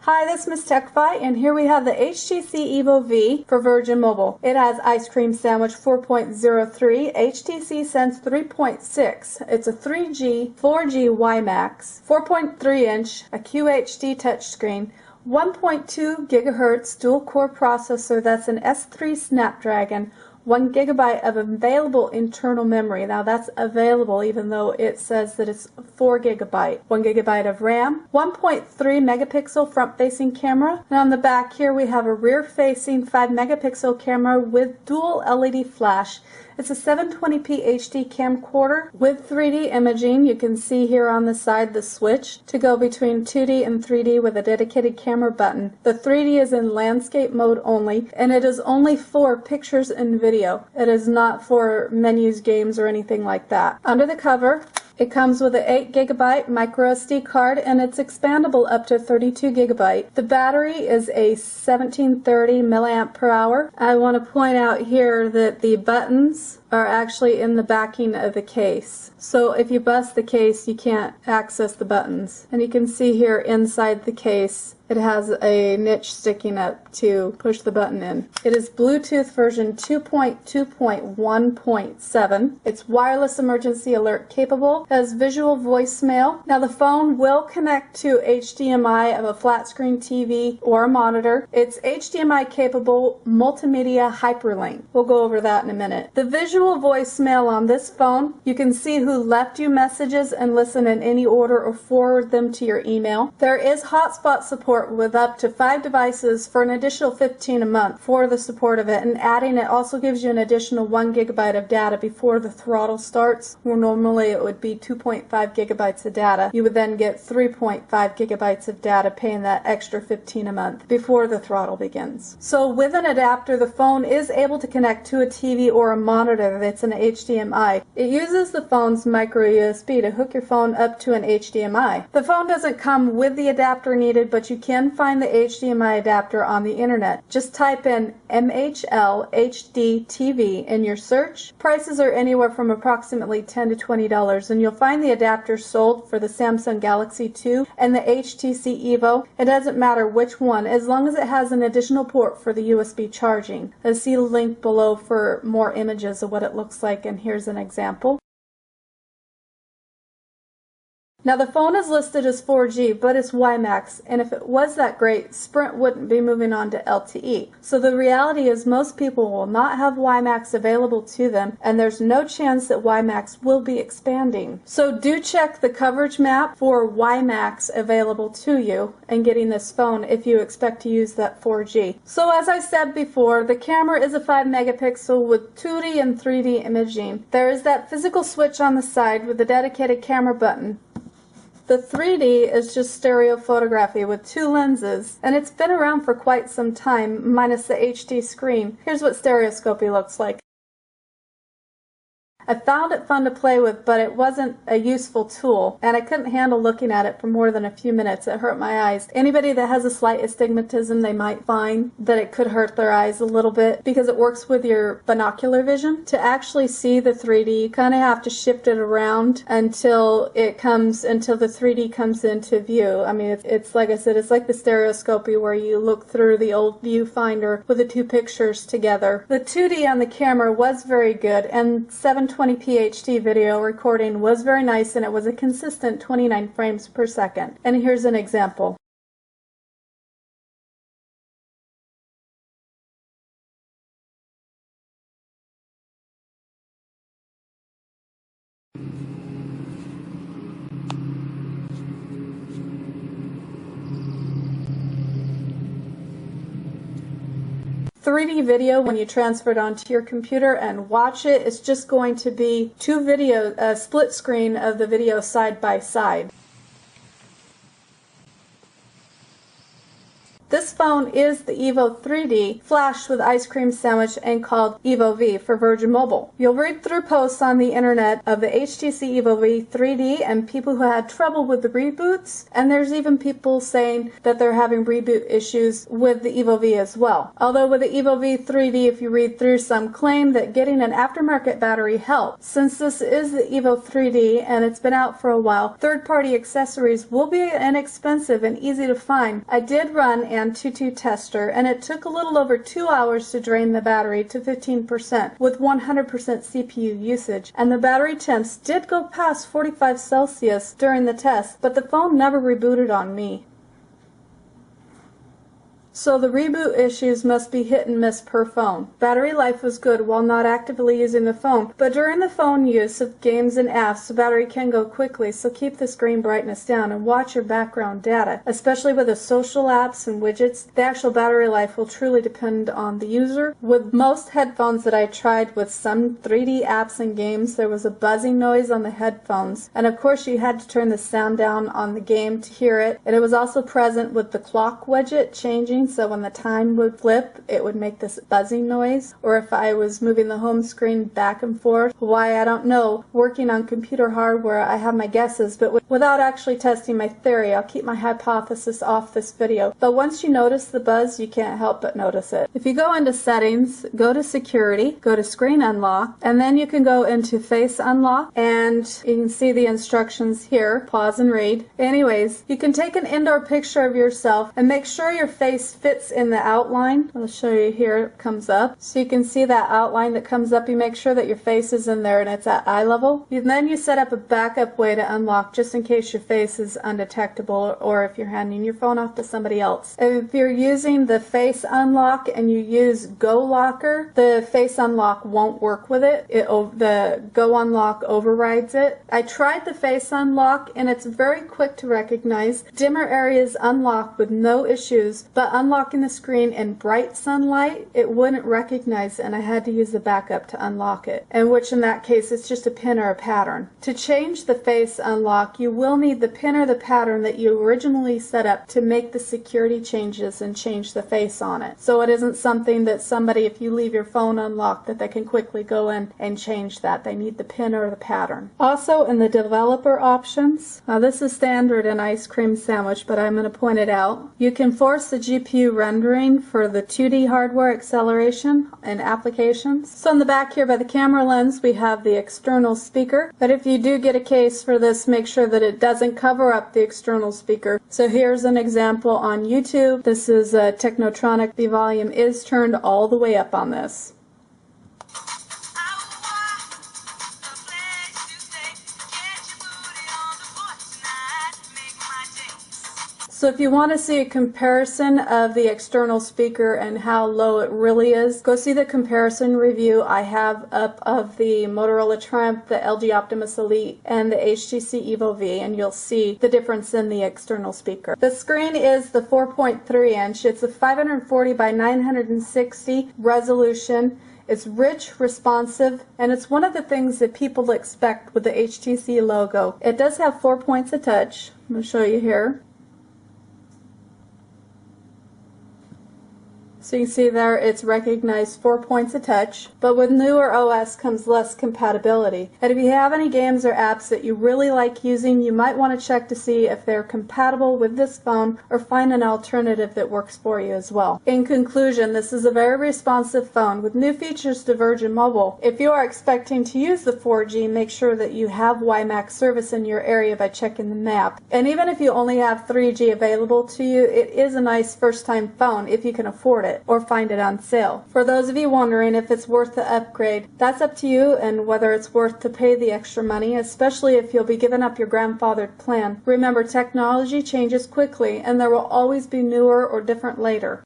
Hi, this is Miss TechFi, and here we have the HTC EVO V for Virgin Mobile. It has Ice Cream Sandwich 4.03, HTC Sense 3.6. It's a 3G, 4G WiMAX, 4.3-inch, a QHD touchscreen, 1.2 gigahertz dual-core processor. That's an S3 Snapdragon. 1 gigabyte of available internal memory. Now that's available even though it says that it's 4 gigabyte. 1 gigabyte of RAM. 1.3 megapixel front-facing camera. And on the back here we have a rear-facing 5 megapixel camera with dual LED flash. It's a 720p HD camcorder with 3D imaging. You can see here on the side the switch to go between 2D and 3D with a dedicated camera button. The 3D is in landscape mode only, and it is only for pictures and video. It is not for menus, games, or anything like that. Under the cover, it comes with an 8 gigabyte micro SD card, and it's expandable up to 32 gigabyte. The battery is a 1730 milliamp per hour. I want to point out here that the buttons are actually in the backing of the case. So if you bust the case, you can't access the buttons. And you can see here inside the case, it has a niche sticking up to push the button in. It is Bluetooth version 2.2.1.7. It's wireless emergency alert capable. It has visual voicemail. Now the phone will connect to HDMI of a flat screen TV or a monitor. It's HDMI capable multimedia hyperlink. We'll go over that in a minute. The visual voicemail on this phone, you can see who left you messages and listen in any order or forward them to your email. There is hotspot support with up to 5 devices for an additional $15 a month for the support of it, and adding it also gives you an additional 1 gigabyte of data before the throttle starts, where normally it would be 2.5 gigabytes of data. You would then get 3.5 gigabytes of data, paying that extra $15 a month before the throttle begins. So with an adapter, the phone is able to connect to a TV or a monitor that's an HDMI. It uses the phone's micro USB to hook your phone up to an HDMI. The phone doesn't come with the adapter needed, but you can find the HDMI adapter on the internet. Just type in MHL HDTV in your search. Prices are anywhere from approximately $10 to $20, and you'll find the adapter sold for the Samsung Galaxy 2 and the HTC EVO. It doesn't matter which one, as long as it has an additional port for the USB charging. See the link below for more images of what it looks like, and here's an example. Now the phone is listed as 4G, but it's WiMAX, and if it was that great, Sprint wouldn't be moving on to LTE. So the reality is most people will not have WiMAX available to them, and there's no chance that WiMAX will be expanding. So do check the coverage map for WiMAX available to you and getting this phone if you expect to use that 4G. So as I said before, the camera is a 5 megapixel with 2D and 3D imaging. There is that physical switch on the side with the dedicated camera button. The 3D is just stereo photography with 2 lenses, and it's been around for quite some time, minus the HD screen. Here's what stereoscopy looks like. I found it fun to play with, but it wasn't a useful tool, and I couldn't handle looking at it for more than a few minutes. It hurt my eyes. Anybody that has a slight astigmatism, they might find that it could hurt their eyes a little bit because it works with your binocular vision. To actually see the 3D, you kind of have to shift it around until the 3D comes into view. I mean, it's like I said, it's like the stereoscopy where you look through the old viewfinder with the 2 pictures together. The 2D on the camera was very good, and 720p HD video recording was very nice, and it was a consistent 29 frames per second. And here's an example. .3D video, when you transfer it onto your computer and watch it, it's just going to be 2 videos, a split screen of the video side by side. This phone is the EVO 3D flashed with ice cream sandwich and called EVO V for Virgin Mobile. You'll read through posts on the internet of the HTC EVO V 3D and people who had trouble with the reboots, and there's even people saying that they're having reboot issues with the EVO V as well. Although with the EVO V 3D, if you read through, some claim that getting an aftermarket battery helps. Since this is the EVO 3D and it's been out for a while, third-party accessories will be inexpensive and easy to find. I did run Antutu Tester, and it took a little over 2 hours to drain the battery to 15% with 100% CPU usage, and the battery temps did go past 45 Celsius during the test, but the phone never rebooted on me. So the reboot issues must be hit and miss per phone. Battery life was good while not actively using the phone, but during the phone use of games and apps, the battery can go quickly, so keep the screen brightness down and watch your background data. Especially with the social apps and widgets, the actual battery life will truly depend on the user. With most headphones that I tried with some 3D apps and games, there was a buzzing noise on the headphones, and of course you had to turn the sound down on the game to hear it, and it was also present with the clock widget changing, so when the time would flip, it would make this buzzing noise. Or if I was moving the home screen back and forth, why, I don't know. Working on computer hardware, I have my guesses, but without actually testing my theory, I'll keep my hypothesis off this video. But once you notice the buzz, you can't help but notice it. If you go into settings, go to security, go to screen unlock, and then you can go into face unlock, and you can see the instructions here. Pause and read. Anyways, you can take an indoor picture of yourself and make sure your face fits in the outline. I'll show you here. It comes up. So you can see that outline that comes up. You make sure that your face is in there and it's at eye level. And then you set up a backup way to unlock just in case your face is undetectable or if you're handing your phone off to somebody else. If you're using the face unlock and you use Go Locker, the face unlock won't work with it. The Go Unlock overrides it. I tried the face unlock and it's very quick to recognize. Dimmer areas unlock with no issues, but unlocking the screen in bright sunlight, it wouldn't recognize it, and I had to use the backup to unlock it, and which in that case it's just a pin or a pattern. To change the face unlock, you will need the pin or the pattern that you originally set up to make the security changes and change the face on it. So it isn't something that somebody, if you leave your phone unlocked, that they can quickly go in and change that. They need the pin or the pattern. Also in the developer options, now this is standard in Ice Cream Sandwich, but I'm going to point it out. You can force the GPU rendering for the 2D hardware acceleration and applications. So in the back here by the camera lens, we have the external speaker, but if you do get a case for this, make sure that it doesn't cover up the external speaker. So here's an example on YouTube. This is a Technotronic. The volume is turned all the way up on this. So if you want to see a comparison of the external speaker and how low it really is, go see the comparison review I have up of the Motorola Triumph, the LG Optimus Elite, and the HTC EVO V, and you'll see the difference in the external speaker. The screen is the 4.3 inch. It's a 540 by 960 resolution. It's rich, responsive, and it's one of the things that people expect with the HTC logo. It does have 4 points of touch. I'm going to show you here. So you can see there it's recognized 4 points of touch, but with newer OS comes less compatibility. And if you have any games or apps that you really like using, you might want to check to see if they're compatible with this phone or find an alternative that works for you as well. In conclusion, this is a very responsive phone with new features to Virgin Mobile. If you are expecting to use the 4G, make sure that you have WiMAX service in your area by checking the map. And even if you only have 3G available to you, it is a nice first-time phone if you can afford it or find it on sale. For those of you wondering if it's worth the upgrade, that's up to you and whether it's worth to pay the extra money, especially if you'll be giving up your grandfathered plan. Remember, technology changes quickly and there will always be newer or different later.